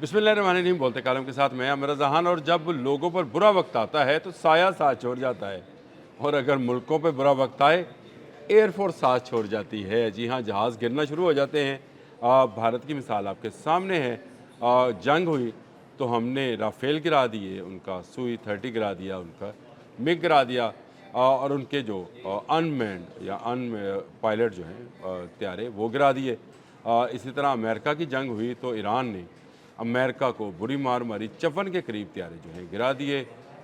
बिस्मिल्लाहिर्रहमानिर्रहीम बोलते कालम के साथ मैं अमर जहान। और जब लोगों पर बुरा वक्त आता है तो साया साथ छोड़ जाता है, और अगर मुल्कों पर बुरा वक्त आए एयरफोर्स साथ छोड़ जाती है। जी हाँ, जहाज़ गिरना शुरू हो जाते हैं। भारत की मिसाल आपके सामने है। जंग हुई तो हमने राफेल गिरा दिए, उनका सुई 30 गिरा दिया, उनका मिग गिरा दिया। और उनके जो अनमैन्ड या अन पायलट जो हैं त्यारे वो गिरा दिए। इसी तरह अमेरिका की जंग हुई तो ईरान ने अमेरिका को बुरी मार मारी, 54 के करीब त्यारे जो हैं गिरा दिए।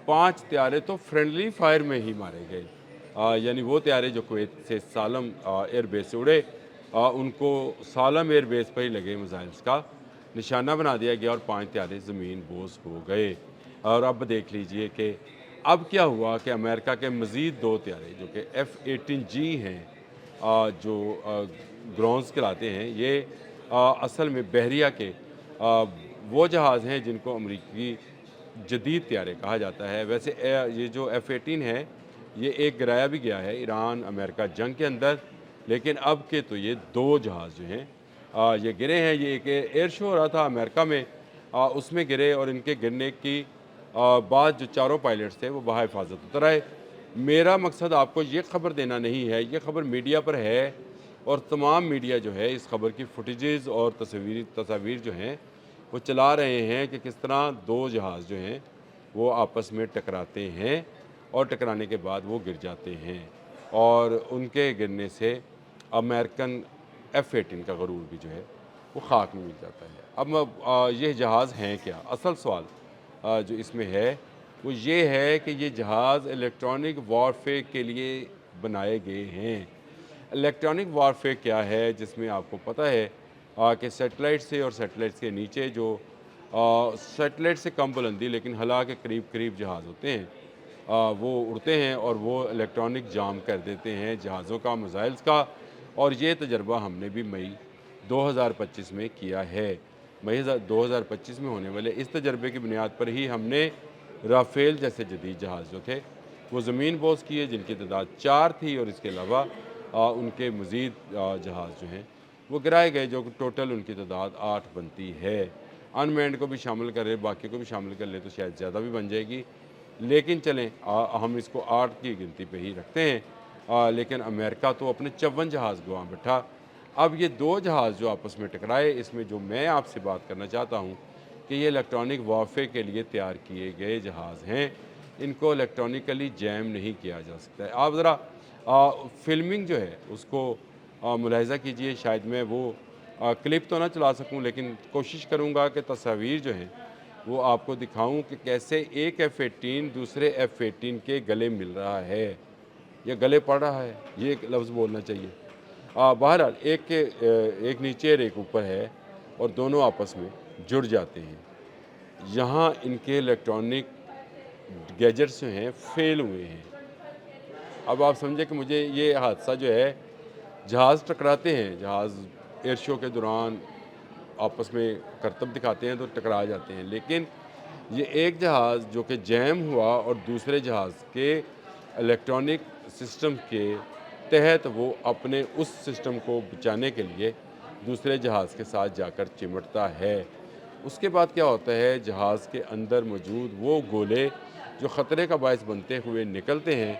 5 त्यारे तो फ्रेंडली फायर में ही मारे गए। यानी वो त्यारे जो कुवैत से सालम एयरबेस से उड़े, उनको सालम एयरबेस पर ही लगे मिसाइल्स का निशाना बना दिया गया और 5 त्यारे ज़मीन बोस हो गए। और अब देख लीजिए कि अब क्या हुआ कि अमेरिका के मज़ीद 2 त्यारे जो कि F-18G हैं, जो ग्रोन्स कहलाते हैं, ये असल में बहरिया के वो जहाज़ हैं जिनको अमरीकी जदीद त्यारे कहा जाता है। वैसे ये जो F-18 है, ये एक गिराया भी गया है ईरान अमेरिका जंग के अंदर, लेकिन अब के तो ये 2 जहाज़ जो हैं ये गिरे हैं। ये एक एयर शो हो रहा था अमेरिका में, उसमें गिरे, और इनके गिरने की बाद जो चारों पायलट्स थे वो बहिफाजत उतर आए। मेरा मकसद आपको ये खबर देना नहीं है, ये खबर मीडिया पर है, और तमाम मीडिया जो है इस खबर की फुटेजेस और तस्वीर जो हैं वो चला रहे हैं कि किस तरह 2 जहाज़ जो हैं वो आपस में टकराते हैं और टकराने के बाद वो गिर जाते हैं, और उनके गिरने से अमेरिकन F-18 का गरूर भी जो है वो खाक में मिल जाता है। अब ये जहाज़ हैं क्या? असल सवाल जो इसमें है वो ये है कि ये जहाज़ इलेक्ट्रॉनिक वॉरफेयर के लिए बनाए गए हैं। इलेक्ट्रॉनिक वारफेयर क्या है, जिसमें आपको पता है कि सैटेलाइट से और सैटेलाइट के नीचे जो सैटेलाइट से कम बुलंदी लेकिन हला के करीब करीब जहाज़ होते हैं, वो उड़ते हैं और वो इलेक्ट्रॉनिक जाम कर देते हैं जहाज़ों का, मिसाइल्स का। और ये तजर्बा हमने भी मई 2025 में किया है। मई 2025 में होने वाले इस तजर्बे की बुनियाद पर ही हमने राफेल जैसे जदीद जहाज़ जो थे वो ज़मीन बोस किए, जिनकी तादाद 4 थी, और इसके अलावा उनके मज़ीद जहाज़ जो हैं वो गिराए गए, जो कि टोटल उनकी तादाद 8 बनती है। अनमैन्ड को भी शामिल करें, बाकी को भी शामिल कर लें तो शायद ज़्यादा भी बन जाएगी, लेकिन चलें हम इसको 8 की गिनती पे ही रखते हैं। लेकिन अमेरिका तो अपने 54 जहाज़ गंवा बैठा। अब ये 2 जहाज़ जो आपस में टकराए, इसमें जो मैं आपसे बात करना चाहता हूँ कि ये इलेक्ट्रॉनिक वारफेयर के लिए तैयार किए गए जहाज़ हैं, इनको इलेक्ट्रॉनिकली जैम नहीं किया जा सकता है। आप ज़रा फ़िल्मिंग जो है उसको मुलाहिज़ा कीजिए। शायद मैं वो क्लिप तो ना चला सकूं, लेकिन कोशिश करूंगा कि तस्वीर जो हैं वो आपको दिखाऊं कि कैसे एक F-18 दूसरे F-18 के गले मिल रहा है या गले पड़ रहा है, ये एक लफ्ज़ बोलना चाहिए। बहरहाल एक नीचे और एक ऊपर है, और दोनों आपस में जुड़ जाते हैं। यहाँ इनके इलेक्ट्रॉनिक गैजेट्स जो हैं फ़ेल हुए हैं। अब आप समझे कि मुझे ये हादसा जो है, जहाज़ टकराते हैं, जहाज़ एयर शो के दौरान आपस में करतब दिखाते हैं तो टकरा जाते हैं, लेकिन ये एक जहाज़ जो कि जैम हुआ और दूसरे जहाज़ के इलेक्ट्रॉनिक सिस्टम के तहत वो अपने उस सिस्टम को बचाने के लिए दूसरे जहाज़ के साथ जाकर चिमटता है। उसके बाद क्या होता है, जहाज़ के अंदर मौजूद वो गोले जो ख़तरे का बायस बनते हुए निकलते हैं,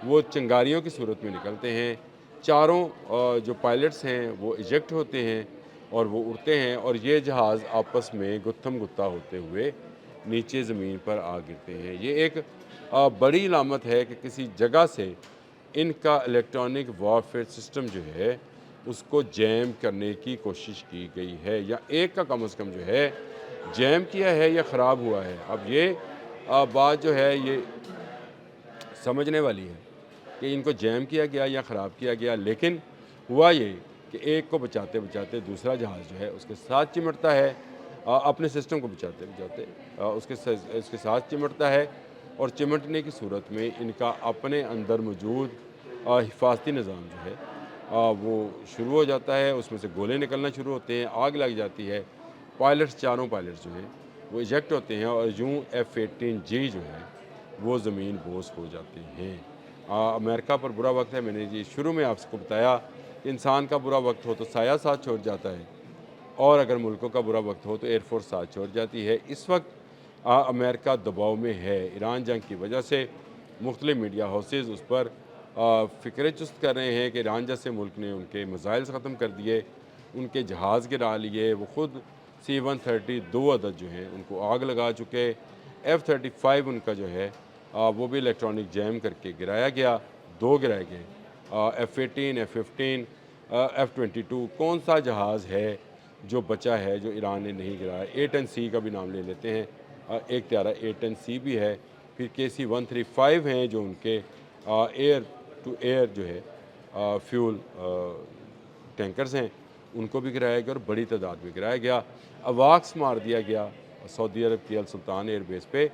वो चिंगारियों की सूरत में निकलते हैं। चारों जो पायलट्स हैं वो इजेक्ट होते हैं और वो उड़ते हैं, और ये जहाज़ आपस में गुत्थम गुत्ता होते हुए नीचे ज़मीन पर आ गिरते हैं। ये एक बड़ी अलामत है कि किसी जगह से इनका इलेक्ट्रॉनिक वॉरफेयर सिस्टम जो है उसको जैम करने की कोशिश की गई है, या एक का कम से कम जो है जैम किया है या ख़राब हुआ है। अब ये बात जो है ये समझने वाली है कि इनको जैम किया गया या ख़राब किया गया, लेकिन हुआ ये कि एक को बचाते बचाते दूसरा जहाज़ जो है उसके साथ चिमटता है। अपने सिस्टम को बचाते बचाते उसके साथ चिमटता है, और चिमटने की सूरत में इनका अपने अंदर मौजूद हिफाजती निज़ाम जो है वो शुरू हो जाता है, उसमें से गोले निकलना शुरू होते हैं, आग लग जाती है। पायलट्स, चारों पायलट्स जो हैं वो इजेक्ट होते हैं, और यूँ F-18G जो है वो ज़मीन बोस हो जाते हैं। अमेरिका पर बुरा वक्त है, मैंने ये शुरू में आपको बताया कि इंसान का बुरा वक्त हो तो साया साथ छोड़ जाता है, और अगर मुल्कों का बुरा वक्त हो तो एयरफोर्स साथ छोड़ जाती है। इस वक्त अमेरिका दबाव में है। ईरान जंग की वजह से मुख्तलिफ मीडिया हाउसेज उस पर फ़िक्र चुस्त कर रहे हैं कि ईरान जैसे मुल्क ने उनके मिसाइल्स ख़त्म कर दिए, उनके जहाज़ गिरा लिए, वो ख़ुद C-130 दो अदद जो हैं उनको आग लगा चुके। F-35 उनका जो है वो भी इलेक्ट्रॉनिक जैम करके गिराया गया, दो गिराए गए। F-18, F-15, F-22 कौन सा जहाज़ है जो बचा है जो ईरान ने नहीं गिराया? A-10C का भी नाम ले लेते हैं। एक त्यारा A-10C भी है। फिर KC-135 हैं जो उनके एयर टू एयर जो है फ्यूल टैंकर्स हैं, उनको भी गिराया गया और बड़ी तादाद में गिराया गया। अवाक्स मार दिया गया सऊदी अरब की अल सुल्तान एयरबेस पे।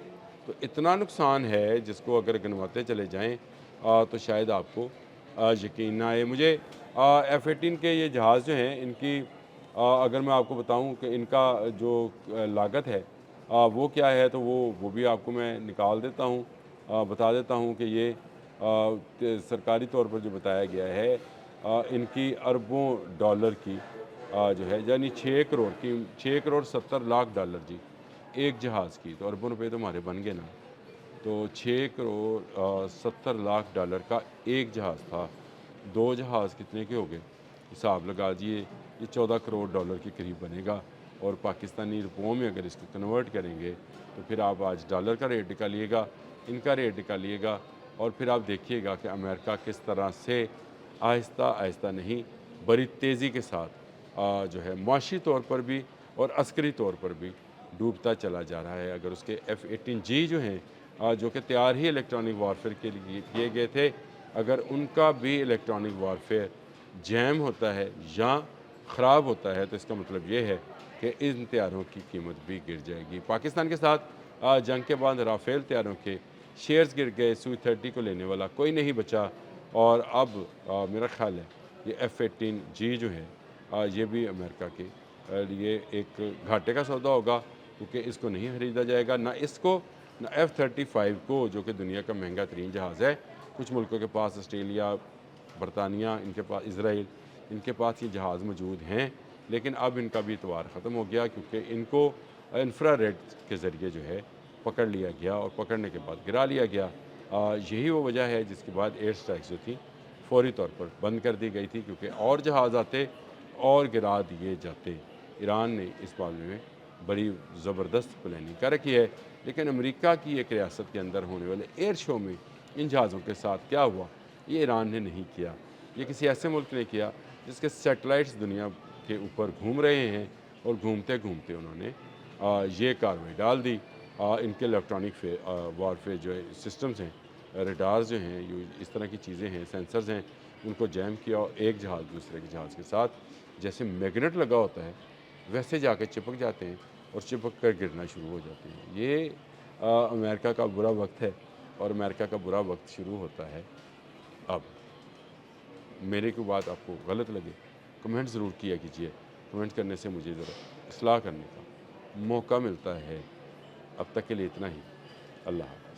तो इतना नुकसान है जिसको अगर गिनवाते चले जाएँ तो शायद आपको यकीन ना आए। मुझे F-18 के ये जहाज़ जो हैं इनकी अगर मैं आपको बताऊं कि इनका जो लागत है वो क्या है, तो वो भी आपको मैं निकाल देता हूँ, बता देता हूँ कि ये सरकारी तौर पर जो बताया गया है इनकी अरबों डॉलर की जो है, यानी 6 करोड़ 70 लाख डॉलर जी एक जहाज़ की। तो अरबों रुपए तो हमारे बन गए ना। तो 6 करोड़ 70 लाख डॉलर का एक जहाज़ था। दो जहाज़ कितने के हो गए? हिसाब लगा दीजिए, ये 14 करोड़ डॉलर के करीब बनेगा। और पाकिस्तानी रुपयों में अगर इसको कन्वर्ट करेंगे तो फिर आप आज डॉलर का रेट निकालिएगा, इनका रेट निकालिएगा, और फिर आप देखिएगा कि अमेरिका किस तरह से आहिस्ता आहिस्ता नहीं, बड़ी तेज़ी के साथ जो है माशी तौर पर भी और अस्करी तौर पर भी डूबता चला जा रहा है। अगर उसके F-18G जो हैं जो कि तैयार ही इलेक्ट्रॉनिक वारफेयर के लिए किए गए थे, अगर उनका भी इलेक्ट्रॉनिक वारफेयर जैम होता है या ख़राब होता है तो इसका मतलब ये है कि इन तैयारों की कीमत भी गिर जाएगी। पाकिस्तान के साथ जंग के बाद राफेल तैयारों के शेयर्स गिर गए, Su-30 को लेने वाला कोई नहीं बचा। और अब मेरा ख्याल है ये F-18G जो है ये भी अमेरिका के लिए एक घाटे का सौदा होगा, क्योंकि इसको नहीं ख़रीदा जाएगा, ना इसको ना F-35 को, जो कि दुनिया का महंगा तरीन जहाज़ है। कुछ मुल्कों के पास ऑस्ट्रेलिया, बरतानिया, इनके पास इसराइल, इनके पास ये जहाज़ मौजूद हैं, लेकिन अब इनका भी इतवार ख़त्म हो गया, क्योंकि इनको इंफ्रारेड के ज़रिए जो है पकड़ लिया गया और पकड़ने के बाद गिरा लिया गया। यही वो वजह है जिसके बाद एयर स्ट्राइक्स जो थी फौरी तौर पर बंद कर दी गई थी, क्योंकि और जहाज़ आते और गिरा दिए जाते। ईरान ने इस मामले में बड़ी ज़बरदस्त प्लानिंग कर रखी है। लेकिन अमेरिका की एक रियासत के अंदर होने वाले एयर शो में इन जहाज़ों के साथ क्या हुआ, ये ईरान ने नहीं किया, ये किसी ऐसे मुल्क ने किया जिसके सैटेलाइट्स दुनिया के ऊपर घूम रहे हैं, और घूमते घूमते उन्होंने ये कार्रवाई डाल दी। इनके इलेक्ट्रॉनिक वारफेयर जो है सिस्टम्स हैं, रडार्स जो हैं, ये इस तरह की चीज़ें हैं, सेंसर्स हैं, उनको जैम किया और एक जहाज़ दूसरे के जहाज़ के साथ जैसे मैग्नेट लगा होता है वैसे जाके चिपक जाते हैं और चिपक कर गिरना शुरू हो जाते हैं। ये अमेरिका का बुरा वक्त है, और अमेरिका का बुरा वक्त शुरू होता है अब। मेरी कोई बात आपको गलत लगे, कमेंट ज़रूर किया कीजिए। कमेंट करने से मुझे ज़रा इस्लाह करने का मौका मिलता है। अब तक के लिए इतना ही। अल्लाह हाफ़िज़।